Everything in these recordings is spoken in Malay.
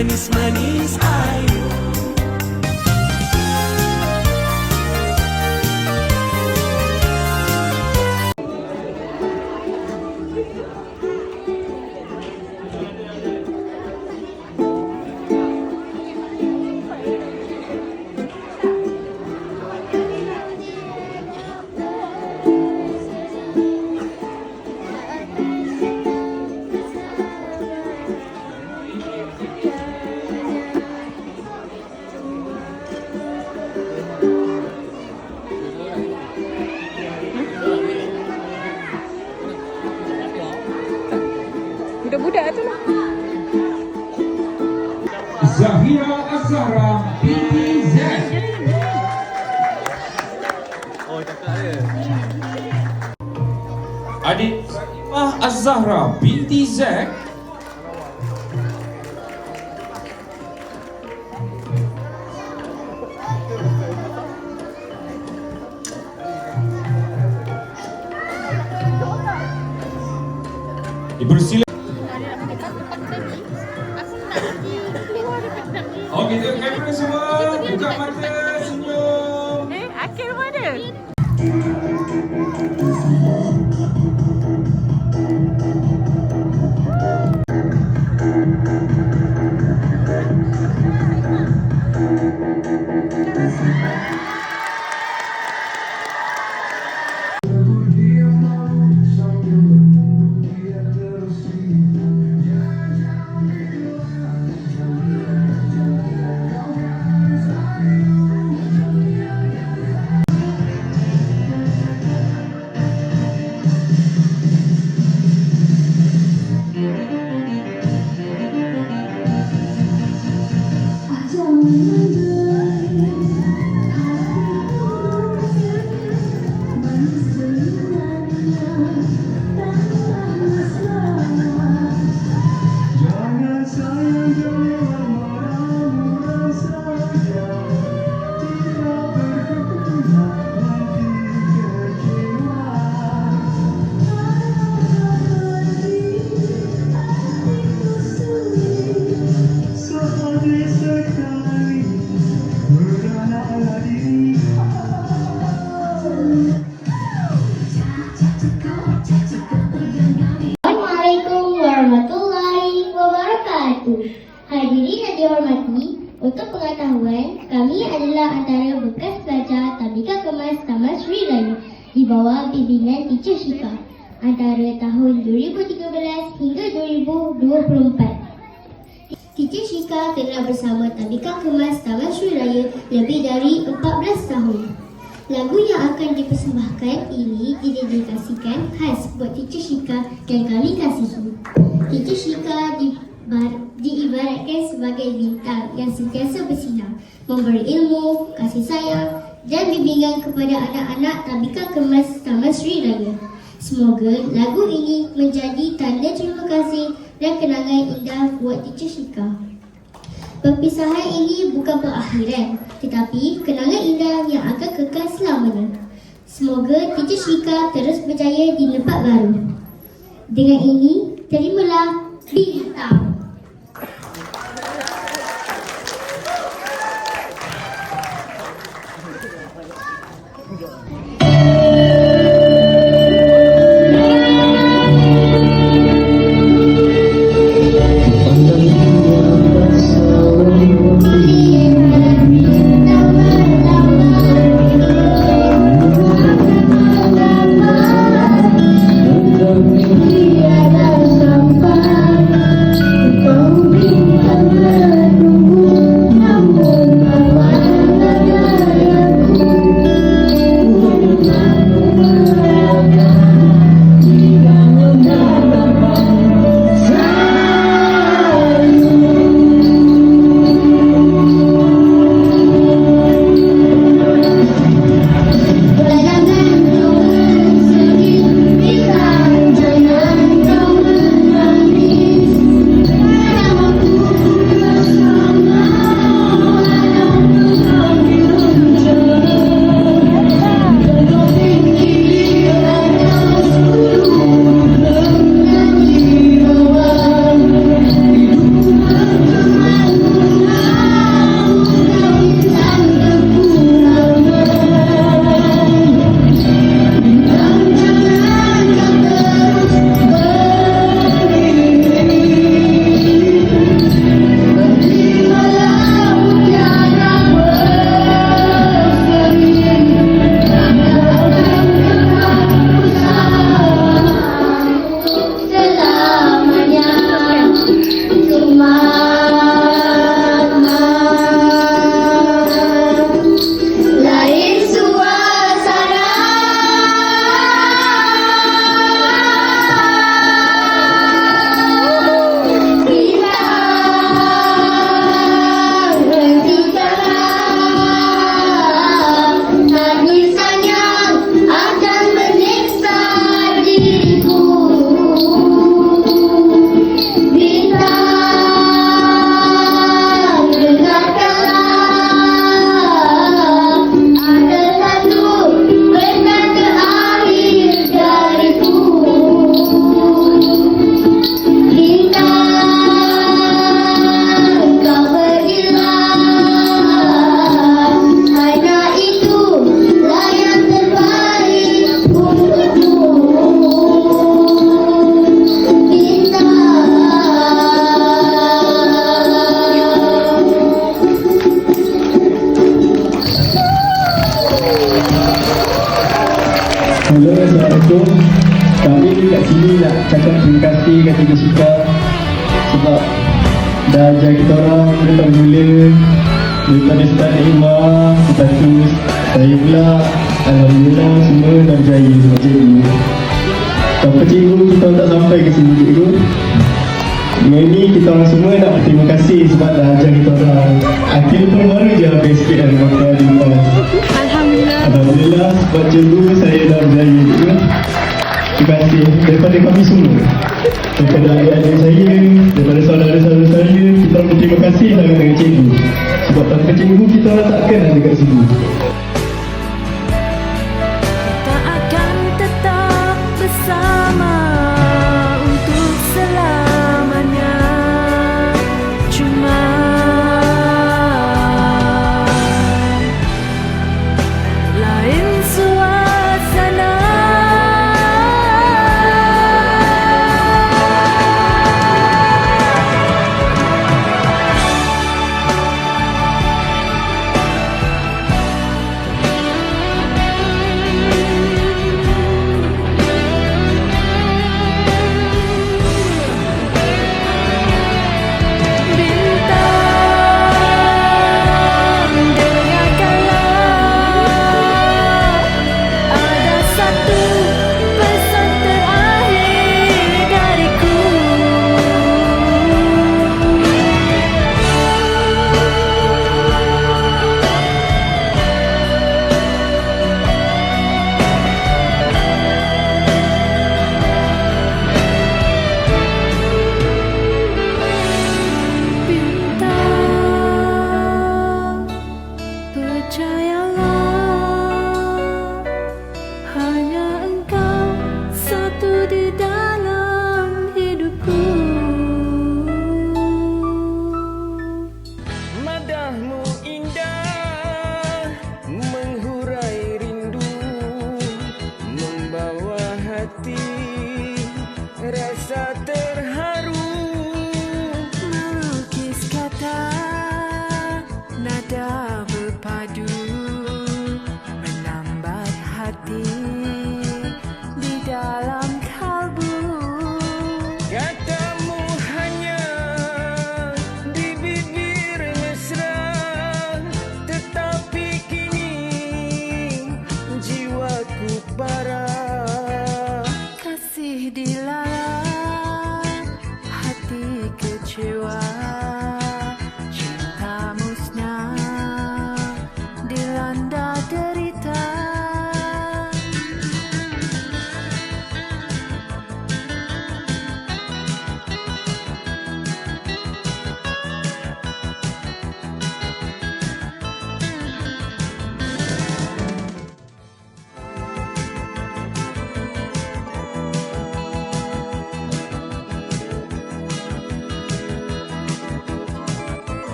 Manis-manis ayu. Budak-budak tu lah. Zahira Azhara binti Z. Oh, cakap dia. Adik Saimah Az-Zahra binti Z. Dipersilakan. Okey, tengok kamera semua. Buka mata, senyum. Akhir mana? Hadirin yang dihormati, untuk pengetahuan, kami adalah antara bekas pelajar Tabika Kemas Taman Sri Raya di bawah bimbingan Teacher Shika antara tahun 2013 hingga 2024. Teacher Shika telah bersama Tabika Kemas Taman Sri Raya lebih dari 14 tahun. Lagu yang akan dipersembahkan ini didedikasikan khas buat Teacher Shika yang kami kasihi. Teacher Shika diibaratkan sebagai bintang yang sentiasa bersinar, memberi ilmu, kasih sayang dan bimbingan kepada anak-anak Tabika Kemas Taman Sri Raya. Semoga lagu ini menjadi tanda terima kasih dan kenangan indah buat Teacher Shika. Perpisahan ini bukan perakhiran, tetapi kenangan indah yang akan kekal selamanya. Semoga Teacher Shika terus berjaya di tempat baru. Dengan ini, terimalah bintang. Hello, Assalamualaikum. Kami kat sini nak cakap terima kasih kat Teacher Shika sebab dah ajar kita orang daripada mula, daripada start lima, lepas tu saya pula alhamdulillah semua dah berjaya sebab cikgu. Tanpa cikgu kita tak sampai ke sini cikgu. Dengan ni kita orang semua nak berterima kasih sebab dah ajar kita orang. Akhir pun baru je habis sikit dari makan di kelas. Alhamdulillah sebab cikgu saya dah berjaya juga. Terima kasih daripada kami semua, daripada adik-adik saya, daripada saudara-saudara saya. Kita orang berterima kasih sangat dengan cikgu sebab tanpa cikgu kita orang takkan ada kat sini. Kita akan tetap bersama untuk selamanya. Cuma lain suasana.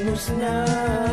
musnah.